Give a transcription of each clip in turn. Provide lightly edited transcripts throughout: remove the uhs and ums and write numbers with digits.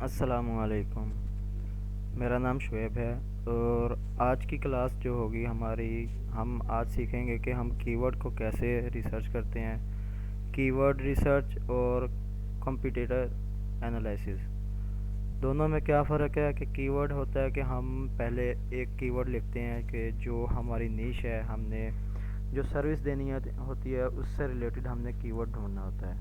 अस्सलामुअलैकुम। मेरा नाम शुएब है और आज की क्लास जो होगी हमारी, हम आज सीखेंगे कि हम कीवर्ड को कैसे रिसर्च करते हैं। कीवर्ड रिसर्च और कंपटीटर एनालिसिस, दोनों में क्या फ़र्क है कि कीवर्ड होता है कि हम पहले एक कीवर्ड लिखते हैं कि जो हमारी नीश है, हमने जो सर्विस देनी होती है उससे रिलेटेड हमने कीवर्ड ढूंढना होता है।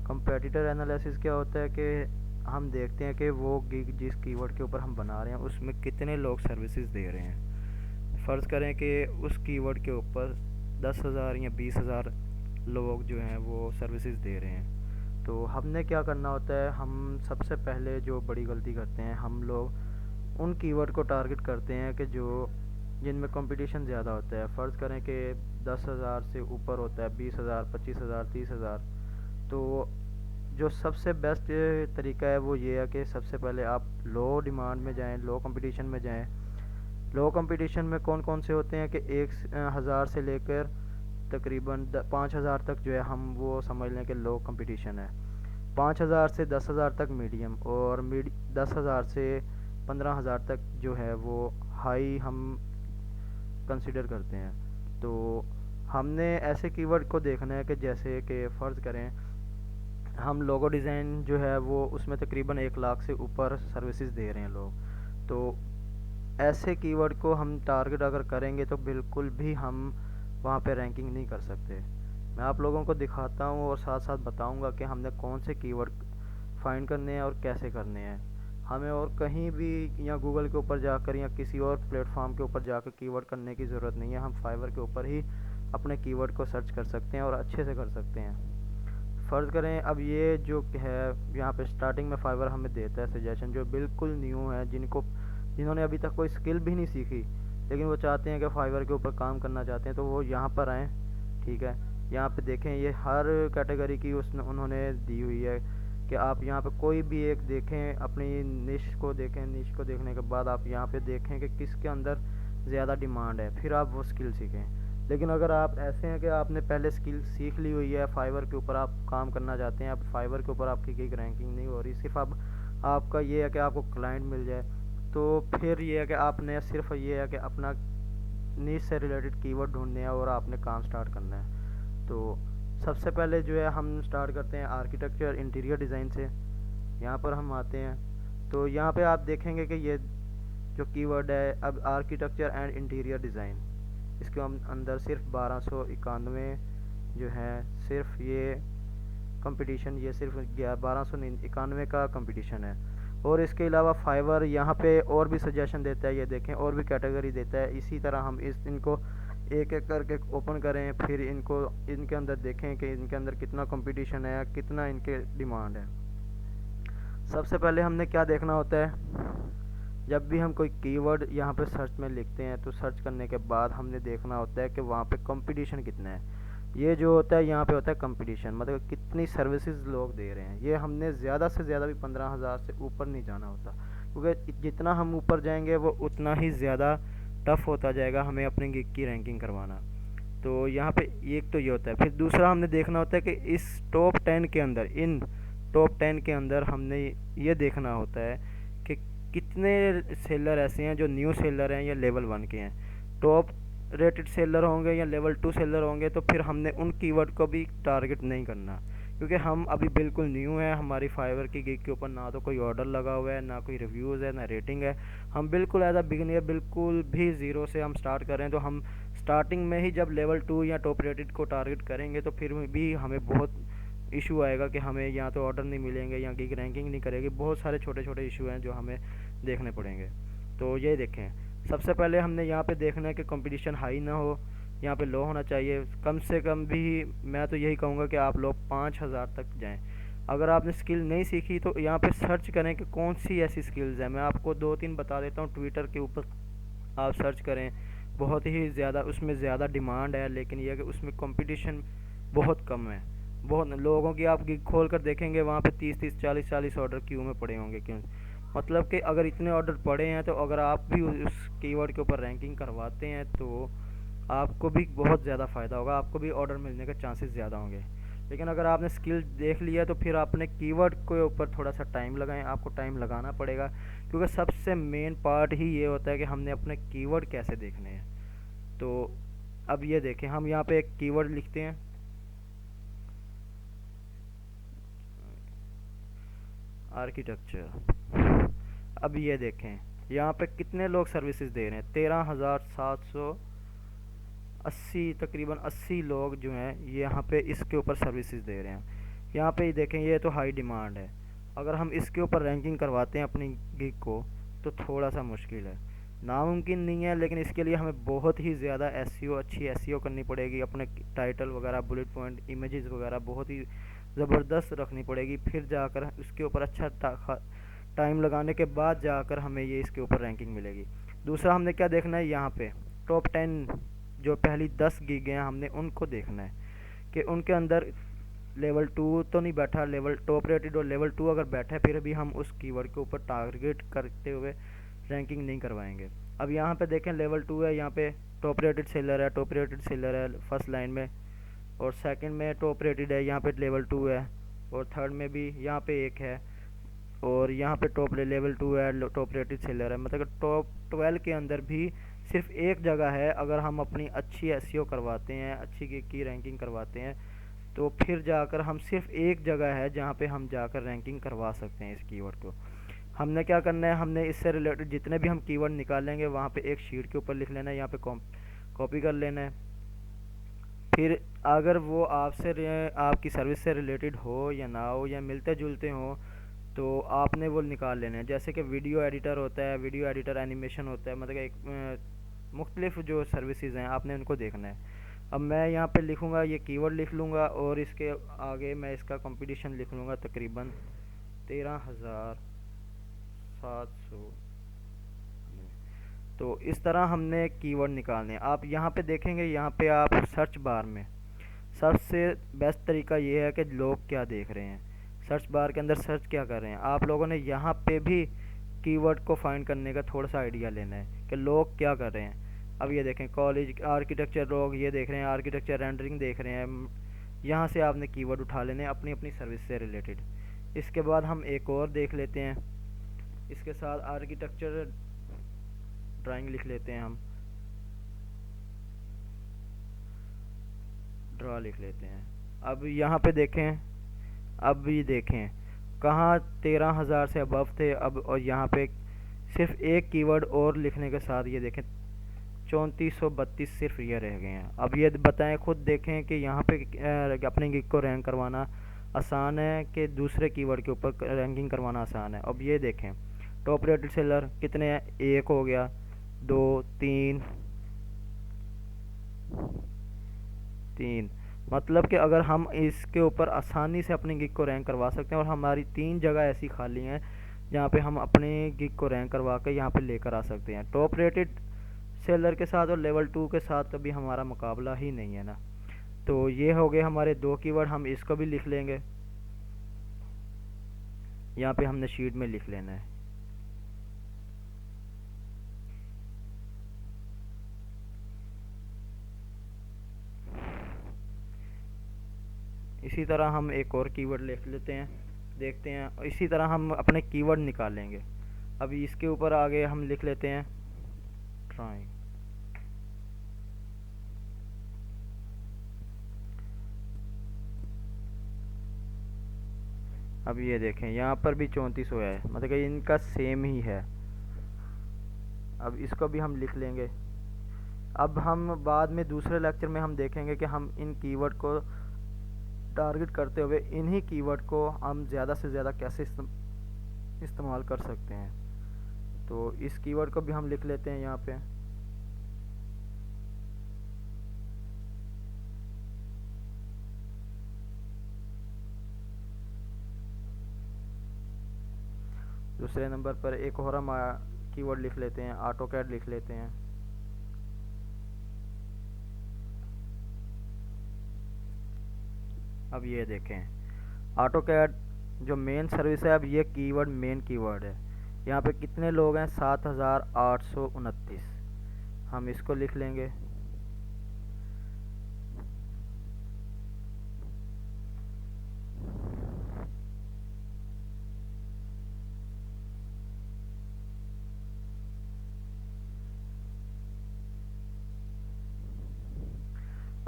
कंपेटिटर एनालिसिस क्या होता है कि हम देखते हैं कि वो गिग जिस कीवर्ड के ऊपर हम बना रहे हैं उसमें कितने लोग सर्विसेज दे रहे हैं। फ़र्ज़ करें कि उस कीवर्ड के ऊपर 10,000 या 20,000 लोग जो हैं वो सर्विसेज दे रहे हैं। तो हमने क्या करना होता है, हम सबसे पहले जो बड़ी गलती करते हैं, हम लोग उन कीवर्ड को टारगेट करते हैं कि जो जिनमें कंपटीशन ज़्यादा होता है। फ़र्ज़ करें कि 10,000 से ऊपर होता है, 20,000, 25,000, 30,000। तो जो सबसे बेस्ट तरीका है वो ये है कि सबसे पहले आप लो डिमांड में जाएं, लो कंपटीशन में जाएं। लो कंपटीशन में कौन कौन से होते हैं कि 1,000 से लेकर तकरीबन 5,000 तक जो है, हम वो समझ लें कि लो कंपटीशन है। 5,000 से 10,000 तक मीडियम, और 10,000 से 15,000 तक जो है वो हाई हम कंसिडर करते हैं। तो हमने ऐसे कीवर्ड को देखना है कि जैसे कि फ़र्ज़ करें हम लोगो डिज़ाइन जो है वो उसमें तकरीबन 1 लाख से ऊपर सर्विसेज दे रहे हैं लोग। तो ऐसे कीवर्ड को हम टारगेट अगर करेंगे तो बिल्कुल भी हम वहाँ पे रैंकिंग नहीं कर सकते। मैं आप लोगों को दिखाता हूँ और साथ साथ बताऊँगा कि हमने कौन से कीवर्ड फाइंड करने हैं और कैसे करने हैं। हमें और कहीं भी या गूगल के ऊपर जाकर या किसी और प्लेटफॉर्म के ऊपर जाकर कीवर्ड करने की ज़रूरत नहीं है। हम फाइवर के ऊपर ही अपने कीवर्ड को सर्च कर सकते हैं और अच्छे से कर सकते हैं। फ़र्ज़ करें अब ये जो है यहाँ पे स्टार्टिंग में फाइवर हमें देता है सजेशन जो बिल्कुल न्यू है, जिन्होंने अभी तक कोई स्किल भी नहीं सीखी लेकिन वो चाहते हैं कि फाइवर के ऊपर काम करना चाहते हैं, तो वो यहाँ पर आएँ। ठीक है, यहाँ पे देखें ये हर कैटेगरी की उसने उन्होंने दी हुई है कि आप यहाँ पे कोई भी एक देखें, अपनी निश को देखें। निश को देखने के बाद आप यहाँ पे देखें कि किसके अंदर ज़्यादा डिमांड है, फिर आप वो स्किल सीखें। लेकिन अगर आप ऐसे हैं कि आपने पहले स्किल सीख ली हुई है, फाइवर के ऊपर आप काम करना चाहते हैं, अब फाइवर के ऊपर आपकी कोई रैंकिंग नहीं हो रही, सिर्फ अब आपका ये है कि आपको क्लाइंट मिल जाए, तो फिर ये है कि आपने सिर्फ ये है कि अपना नीश से रिलेटेड कीवर्ड ढूंढने हैं और आपने काम स्टार्ट करना है। तो सबसे पहले जो है हम स्टार्ट करते हैं आर्किटेक्चर इंटीरियर डिज़ाइन से। यहाँ पर हम आते हैं तो यहाँ पे आप देखेंगे कि ये जो कीवर्ड है अब आर्किटेक्चर एंड इंटीरियर डिज़ाइन, इसके हम अंदर सिर्फ 1291 जो है, सिर्फ ये कंपटीशन, ये सिर्फ 1291 का कंपटीशन है। और इसके अलावा फाइवर यहाँ पे और भी सजेशन देता है, ये देखें और भी कैटेगरी देता है। इसी तरह हम इनको एक एक करके ओपन करें, फिर इनको इनके अंदर देखें कि इनके अंदर कितना कंपटीशन है, कितना इनके डिमांड है। सबसे पहले हमने क्या देखना होता है, जब भी हम कोई कीवर्ड यहाँ पे सर्च में लिखते हैं तो सर्च करने के बाद हमने देखना होता है कि वहाँ पे कंपटीशन कितना है। ये जो होता है यहाँ पे होता है कंपटीशन, मतलब कितनी सर्विसेज लोग दे रहे हैं। ये हमने ज़्यादा से ज़्यादा भी 15,000 से ऊपर नहीं जाना होता, क्योंकि जितना हम ऊपर जाएंगे वो उतना ही ज़्यादा टफ होता जाएगा हमें अपनी गिग की रैंकिंग करवाना। तो यहाँ पे एक तो ये होता है। फिर दूसरा हमने देखना होता है कि इस टॉप 10 के अंदर हमने ये देखना होता है कि कितने सेलर ऐसे हैं जो न्यू सेलर हैं या लेवल 1 के हैं। टॉप रेटेड सेलर होंगे या लेवल 2 सेलर होंगे तो फिर हमने उन कीवर्ड को भी टारगेट नहीं करना, क्योंकि हम अभी बिल्कुल न्यू हैं। हमारी फाइवर की गिग के ऊपर ना तो कोई ऑर्डर लगा हुआ है, ना कोई रिव्यूज़ है, ना रेटिंग है। हम बिल्कुल एज अ बिगिनियर, बिल्कुल भी ज़ीरो से हम स्टार्ट कर रहे हैं। तो हम स्टार्टिंग में ही जब लेवल 2 या टॉप रेटेड को टारगेट करेंगे तो फिर भी हमें बहुत इशू आएगा कि हमें या तो ऑर्डर नहीं मिलेंगे या गिग रैंकिंग नहीं करेगी। बहुत सारे छोटे छोटे इशू हैं जो हमें देखने पड़ेंगे। तो ये देखें, सबसे पहले हमने यहाँ पे देखना है कि कंपटीशन हाई ना हो, यहाँ पे लो होना चाहिए। कम से कम भी मैं तो यही कहूँगा कि आप लोग 5,000 तक जाएं। अगर आपने स्किल नहीं सीखी तो यहाँ पे सर्च करें कि कौन सी ऐसी स्किल्स हैं। मैं आपको 2-3 बता देता हूँ। ट्विटर के ऊपर आप सर्च करें, बहुत ही ज़्यादा उसमें ज़्यादा डिमांड है, लेकिन यह है कि उसमें कंपटीशन बहुत कम है। बहुत लोगों की आप गिग खोल कर देखेंगे वहाँ पे 30-30, 40-40 ऑर्डर क्यू में पड़े होंगे। क्यों? मतलब कि अगर इतने ऑर्डर पड़े हैं तो अगर आप भी उस कीवर्ड के ऊपर रैंकिंग करवाते हैं तो आपको भी बहुत ज़्यादा फ़ायदा होगा, आपको भी ऑर्डर मिलने के चांसेस ज़्यादा होंगे। लेकिन अगर आपने स्किल देख लिया तो फिर आपने कीवर्ड के ऊपर थोड़ा सा टाइम लगाएं, आपको टाइम लगाना पड़ेगा, क्योंकि सबसे मेन पार्ट ही ये होता है कि हमने अपने कीवर्ड कैसे देखने हैं। तो अब ये देखें, हम यहाँ पे एक कीवर्ड लिखते हैं, आर्किटेक्चर। अब ये देखें यहाँ पे कितने लोग सर्विसेज दे रहे हैं, 13,780, तकरीबन 80 लोग जो हैं ये यहाँ पे इसके ऊपर सर्विसेज दे रहे हैं। यहाँ पे देखें, ये तो हाई डिमांड है। अगर हम इसके ऊपर रैंकिंग करवाते हैं अपनी गिग को तो थोड़ा सा मुश्किल है, नामुमकिन नहीं है, लेकिन इसके लिए हमें बहुत ही ज़्यादा एसईओ, अच्छी एसईओ करनी पड़ेगी, अपने टाइटल वगैरह, बुलेट पॉइंट, इमेजेस वगैरह बहुत ही ज़बरदस्त रखनी पड़ेगी, फिर जाकर उसके ऊपर अच्छा टाइम लगाने के बाद जाकर हमें ये इसके ऊपर रैंकिंग मिलेगी। दूसरा हमने क्या देखना है, यहाँ पे टॉप 10 जो पहली 10 गिग हैं हमने उनको देखना है कि उनके अंदर लेवल 2 तो नहीं बैठा, लेवल टॉप रेटेड और लेवल 2 अगर बैठा है फिर भी हम उस कीवर्ड के ऊपर टारगेट करते हुए रैंकिंग नहीं करवाएंगे। अब यहाँ पे देखें लेवल 2 है, यहाँ पे टॉप रेटेड सेलर है, टॉप रेटेड सेलर है फर्स्ट लाइन में, और सेकंड में टॉप रेटेड है, यहाँ पे लेवल 2 है, और थर्ड में भी यहाँ पे एक है, और यहाँ पे टॉप लेवल 2 है, टॉप रेटेड सेलर है। मतलब टॉप 12 के अंदर भी सिर्फ एक जगह है, अगर हम अपनी अच्छी एसईओ करवाते हैं, अच्छी की रैंकिंग करवाते हैं तो फिर जाकर हम सिर्फ एक जगह है जहाँ पे हम जाकर रैंकिंग करवा सकते हैं इस कीवर्ड को। हमने क्या करना है, हमने इससे रिलेटेड जितने भी हम कीवर्ड निकालेंगे वहाँ पे एक शीट के ऊपर लिख लेना है, यहाँ पे कॉपी कर लेना है। फिर अगर वो आपकी सर्विस से रिलेटेड हो या ना हो या मिलते जुलते हो तो आपने वो निकाल लेना है। जैसे कि वीडियो एडिटर होता है, वीडियो एडिटर एनिमेशन होता है, मतलब एक मुख्तलिफ जो सर्विसेज हैं आपने उनको देखना है। अब मैं यहाँ पे लिखूँगा, ये कीवर्ड लिख लूँगा और इसके आगे मैं इसका कंपटीशन लिख लूँगा तकरीबन 13,700। तो इस तरह हमने कीवर्ड निकालने हैं। आप यहाँ पे देखेंगे, यहाँ पे आप सर्च बार में सबसे बेस्ट तरीका ये है कि लोग क्या देख रहे हैं, सर्च बार के अंदर सर्च क्या कर रहे हैं। आप लोगों ने यहाँ पे भी कीवर्ड को फाइंड करने का थोड़ा सा आइडिया लेना है कि लोग क्या कर रहे हैं। अब ये देखें कॉलेज आर्किटेक्चर, लोग ये देख रहे हैं आर्किटेक्चर रेंडरिंग देख रहे हैं। यहाँ से आपने कीवर्ड उठा लेने अपनी अपनी सर्विस से रिलेटेड। इसके बाद हम एक और देख लेते हैं, इसके साथ आर्किटेक्चर ड्राइंग लिख लेते हैं, हम ड्रा लिख लेते हैं। अब यहाँ पे देखें, अब ये देखें कहाँ 13,000 से अबव थे, अब और यहाँ पे सिर्फ एक कीवर्ड और लिखने के साथ ये देखें 3432 सिर्फ ये रह गए हैं। अब ये बताएं, खुद देखें कि यहाँ पे अपने गिग को रैंक करवाना आसान है कि दूसरे कीवर्ड के ऊपर रैंकिंग करवाना आसान है। अब ये देखें टॉप रेटेड सेलर कितने हैं, एक हो गया, दो, तीन, तीन। मतलब कि अगर हम इसके ऊपर आसानी से अपनी गिग को रैंक करवा सकते हैं, और हमारी 3 जगह ऐसी खाली हैं जहाँ पे हम अपने गिग को रैंक करवा के यहाँ पे लेकर आ सकते हैं। टॉप रेटेड सेलर के साथ और लेवल 2 के साथ कभी हमारा मुकाबला ही नहीं है ना। तो ये हो गए हमारे 2 कीवर्ड, हम इसको भी लिख लेंगे, यहाँ पे हमने शीट में लिख लेना है। इसी तरह हम एक और कीवर्ड लिख लेते हैं, देखते हैं। इसी तरह हम अपने कीवर्ड निकालेंगे। अभी इसके ऊपर आगे हम लिख लेते हैं ड्राइंग। अब ये देखें यहाँ पर भी 34 हुआ है, मतलब कि इनका सेम ही है। अब इसको भी हम लिख लेंगे। अब हम बाद में दूसरे लेक्चर में हम देखेंगे कि हम इन कीवर्ड को टारगेट करते हुए इन्हीं कीवर्ड को हम ज़्यादा से ज़्यादा कैसे इस्तेमाल कर सकते हैं। तो इस कीवर्ड को भी हम लिख लेते हैं यहाँ पे। दूसरे नंबर पर एक और हम कीवर्ड लिख लेते हैं, ऑटोकैड लिख लेते हैं। अब ये देखें ऑटोकैड जो मेन सर्विस है, अब ये कीवर्ड मेन कीवर्ड है। यहाँ पे कितने लोग हैं, 7,829। हम इसको लिख लेंगे।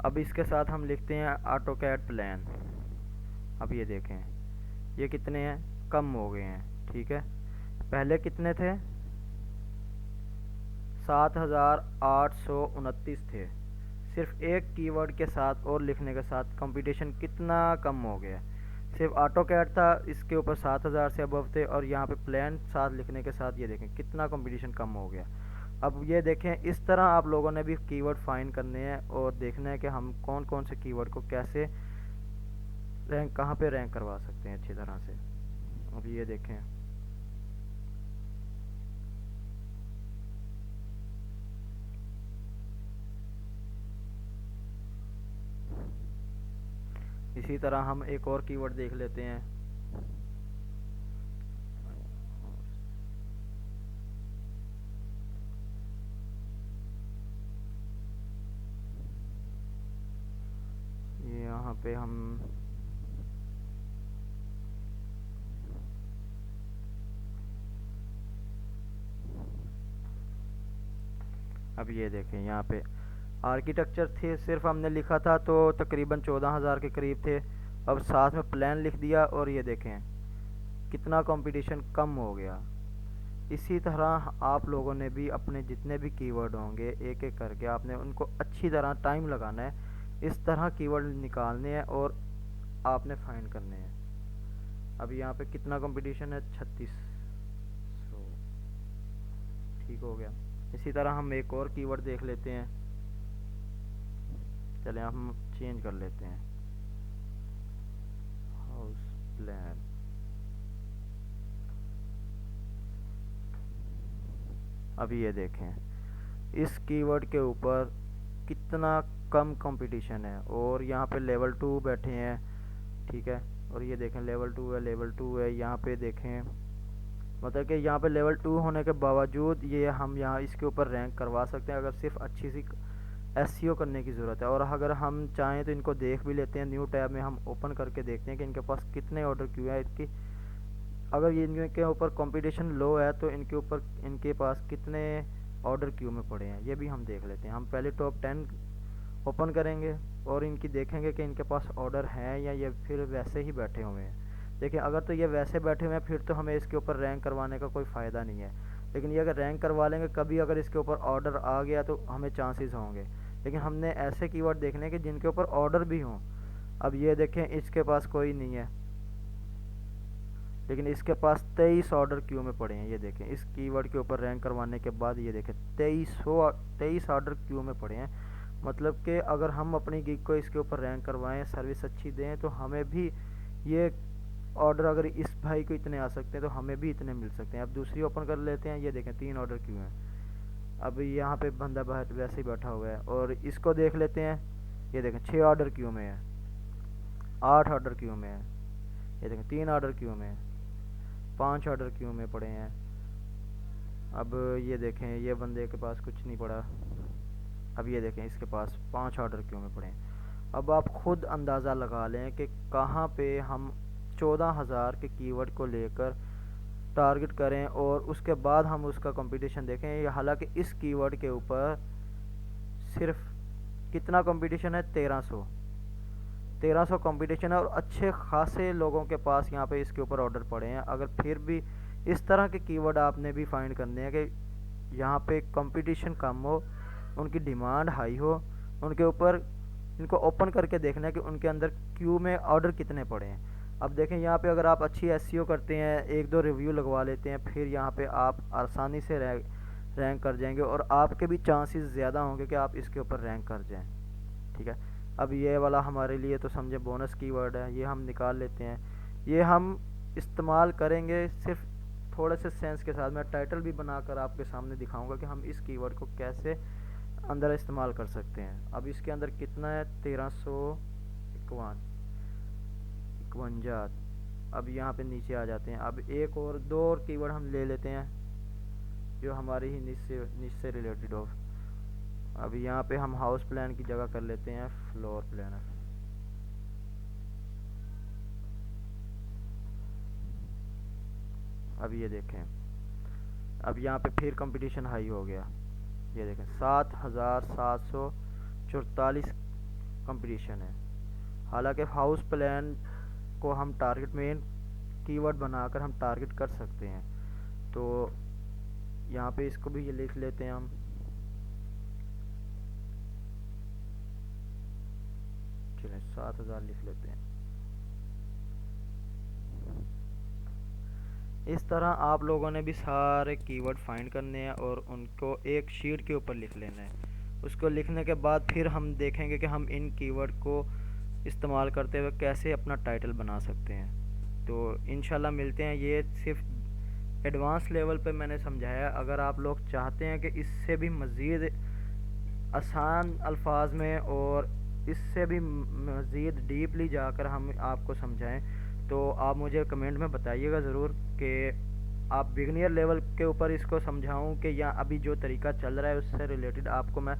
अब इसके साथ हम लिखते हैं ऑटो कैड प्लान। अब ये देखें ये कितने हैं, कम हो गए हैं। ठीक है, पहले कितने थे, 7,829 थे। सिर्फ एक कीवर्ड के साथ और लिखने के साथ कंपटीशन कितना कम हो गया। सिर्फ ऑटो कैड था, इसके ऊपर 7,000 से अबव थे, और यहाँ पे प्लान साथ लिखने के साथ ये देखें कितना कंपटीशन कम हो गया। अब ये देखें, इस तरह आप लोगों ने भी कीवर्ड फाइंड करने हैं और देखना है कि हम कौन कौन से कीवर्ड को कैसे रैंक, कहाँ पे रैंक करवा सकते हैं अच्छी तरह से। अब ये देखें, इसी तरह हम एक और कीवर्ड देख लेते हैं। ये यहाँ पे हम अब ये देखें, यहाँ पे आर्किटेक्चर थे, सिर्फ हमने लिखा था तो तकरीबन 14,000 के करीब थे। अब साथ में प्लान लिख दिया और ये देखें कितना कंपटीशन कम हो गया। इसी तरह आप लोगों ने भी अपने जितने भी कीवर्ड होंगे एक एक करके आपने उनको अच्छी तरह टाइम लगाना है, इस तरह कीवर्ड निकालने हैं और आपने फाइंड करने हैं। अब यहाँ पे कितना कंपटीशन है, 3600। ठीक हो गया। इसी तरह हम एक और कीवर्ड देख लेते हैं। चलें हम चेंज कर लेते हैं, हाउस प्लान। अब ये देखें इस कीवर्ड के ऊपर कितना कम कंपटीशन है, और यहाँ पे लेवल 2 बैठे हैं। ठीक है, और ये देखें लेवल 2 है, लेवल 2 है। यहाँ पे देखें मतलब कि यहाँ पे लेवल 2 होने के बावजूद ये हम यहाँ इसके ऊपर रैंक करवा सकते हैं, अगर सिर्फ अच्छी सी एसईओ करने की ज़रूरत है। और अगर हम चाहें तो इनको देख भी लेते हैं, न्यू टैब में हम ओपन करके देखते हैं कि इनके पास कितने ऑर्डर क्यू है। इसकी अगर ये इनके ऊपर कंपटीशन लो है तो इनके ऊपर इनके पास कितने ऑर्डर क्यू में पड़े हैं, ये भी हम देख लेते हैं। हम पहले टॉप 10 ओपन करेंगे और इनकी देखेंगे कि इनके पास ऑर्डर हैं या ये फिर वैसे ही बैठे हुए हैं। देखिए अगर तो ये वैसे बैठे हुए हैं फिर तो हमें इसके ऊपर रैंक करवाने का कोई फ़ायदा नहीं है। लेकिन ये अगर रैंक करवा लेंगे, कभी अगर इसके ऊपर ऑर्डर आ गया तो हमें चांसेस होंगे। लेकिन हमने ऐसे कीवर्ड देखने कि जिनके ऊपर ऑर्डर भी हों। अब ये देखें इसके पास कोई नहीं है, लेकिन इसके पास 23 ऑर्डर क्यू में पड़े हैं। ये देखें इस कीवर्ड के ऊपर रैंक करवाने के बाद ये देखें 23 ऑर्डर क्यू में पड़े हैं। मतलब कि अगर हम अपनी गिग को इसके ऊपर रैंक करवाएं, सर्विस अच्छी दें, तो हमें भी ये ऑर्डर, अगर इस भाई को इतने आ सकते हैं तो हमें भी इतने मिल सकते हैं। अब दूसरी ओपन कर लेते हैं। ये देखें 3 ऑर्डर क्यू हैं। अब यहाँ पे बंदा वैसे ही बैठा हुआ है, और इसको देख लेते हैं। ये देखें 6 ऑर्डर क्यू में है, 8 ऑर्डर क्यू में है। ये देखें 3 ऑर्डर क्यू में है, 5 ऑर्डर क्यू में पड़े हैं। अब ये देखें ये बंदे के पास कुछ नहीं पड़ा। अब ये देखें इसके पास 5 ऑर्डर क्यों में पड़े हैं। अब आप खुद अंदाज़ा लगा लें कि कहाँ पे हम 14,000 के कीवर्ड को लेकर टारगेट करें और उसके बाद हम उसका कंपटीशन देखें। हालांकि इस कीवर्ड के ऊपर सिर्फ कितना कंपटीशन है, 1300 कंपटीशन है, और अच्छे खासे लोगों के पास यहाँ पे इसके ऊपर ऑर्डर पड़े हैं। अगर फिर भी इस तरह के कीवर्ड आपने भी फाइंड करने हैं कि यहाँ पे कंपटीशन कम हो, उनकी डिमांड हाई हो, उनके ऊपर इनको ओपन करके देखना है कि उनके अंदर क्यू में ऑर्डर कितने पड़े हैं। अब देखें यहाँ पे अगर आप अच्छी एसईओ करते हैं, एक दो रिव्यू लगवा लेते हैं, फिर यहाँ पे आप आसानी से रैंक कर जाएंगे और आपके भी चांसेस ज़्यादा होंगे कि आप इसके ऊपर रैंक कर जाएं। ठीक है, अब ये वाला हमारे लिए तो समझे बोनस कीवर्ड है, ये हम निकाल लेते हैं। ये हम इस्तेमाल करेंगे सिर्फ थोड़े से सेंस के साथ। मैं टाइटल भी बनाकर आपके सामने दिखाऊंगा कि हम इस कीवर्ड को कैसे अंदर इस्तेमाल कर सकते हैं। अब इसके अंदर कितना है, 1351। अब यहाँ पे नीचे आ जाते हैं। अब एक और दो और कीवर्ड हम ले लेते हैं जो हमारी ही निच से रिलेटेड हो। अब यहाँ पे हम हाउस प्लान की जगह कर लेते हैं फ्लोर प्लानर। अब ये देखें, अब यहाँ पे फिर कंपटीशन हाई हो गया। ये देखें 7,744 कंपटीशन है। हालांकि हाउस प्लान को हम टारगेट मेन कीवर्ड बनाकर हम टारगेट कर सकते हैं। तो यहाँ पे इसको भी ये लिख लेते हैं हम। चलें 7,000 लिख लेते हैं। इस तरह आप लोगों ने भी सारे कीवर्ड फाइंड करने हैं और उनको एक शीट के ऊपर लिख लेना है। उसको लिखने के बाद फिर हम देखेंगे कि हम इन कीवर्ड को इस्तेमाल करते हुए कैसे अपना टाइटल बना सकते हैं। तो इंशाल्लाह मिलते हैं। ये सिर्फ एडवांस लेवल पे मैंने समझाया। अगर आप लोग चाहते हैं कि इससे भी मज़ीद आसान अल्फाज में और इससे भी मज़ीद डीपली जाकर हम आपको समझाएं, तो आप मुझे कमेंट में बताइएगा ज़रूर कि आप बिगनियर लेवल के ऊपर इसको समझाऊं कि या अभी जो तरीका चल रहा है उससे रिलेटेड आपको मैं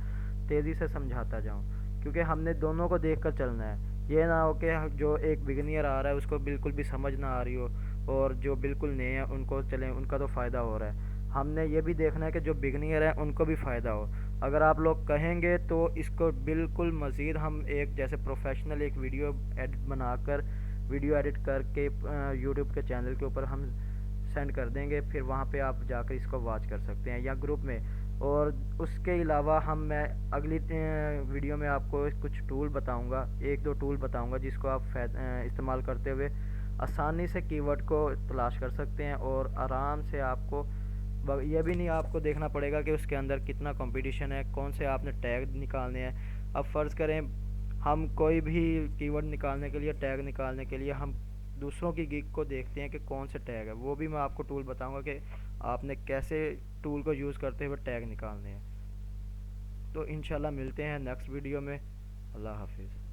तेज़ी से समझाता जाऊं। क्योंकि हमने दोनों को देखकर चलना है। ये ना हो कि जो एक बिगनियर आ रहा है उसको बिल्कुल भी समझ ना आ रही हो और जो बिल्कुल नए हैं उनको चलें, उनका तो फ़ायदा हो रहा है। हमने ये भी देखना है कि जो बिगनियर है उनको भी फ़ायदा हो। अगर आप लोग कहेंगे तो इसको बिल्कुल मज़ीद हम एक जैसे प्रोफेशनल एक वीडियो एडिट बनाकर, वीडियो एडिट करके यूट्यूब के चैनल के ऊपर हम सेंड कर देंगे। फिर वहाँ पे आप जाकर इसको वॉच कर सकते हैं या ग्रुप में। और उसके अलावा मैं अगली वीडियो में आपको कुछ टूल बताऊंगा, एक दो टूल बताऊंगा जिसको आप इस्तेमाल करते हुए आसानी से कीवर्ड को तलाश कर सकते हैं और आराम से आपको ये भी नहीं आपको देखना पड़ेगा कि उसके अंदर कितना कंपटीशन है, कौन से आपने टैग निकालने हैं। अब फ़र्ज़ करें हम कोई भी कीवर्ड निकालने के लिए, टैग निकालने के लिए हम दूसरों की गिग को देखते हैं कि कौन से टैग है। वो भी मैं आपको टूल बताऊंगा कि आपने कैसे टूल को यूज़ करते हुए टैग निकालने हैं। तो इंशाल्लाह मिलते हैं नेक्स्ट वीडियो में। अल्लाह हाफिज़।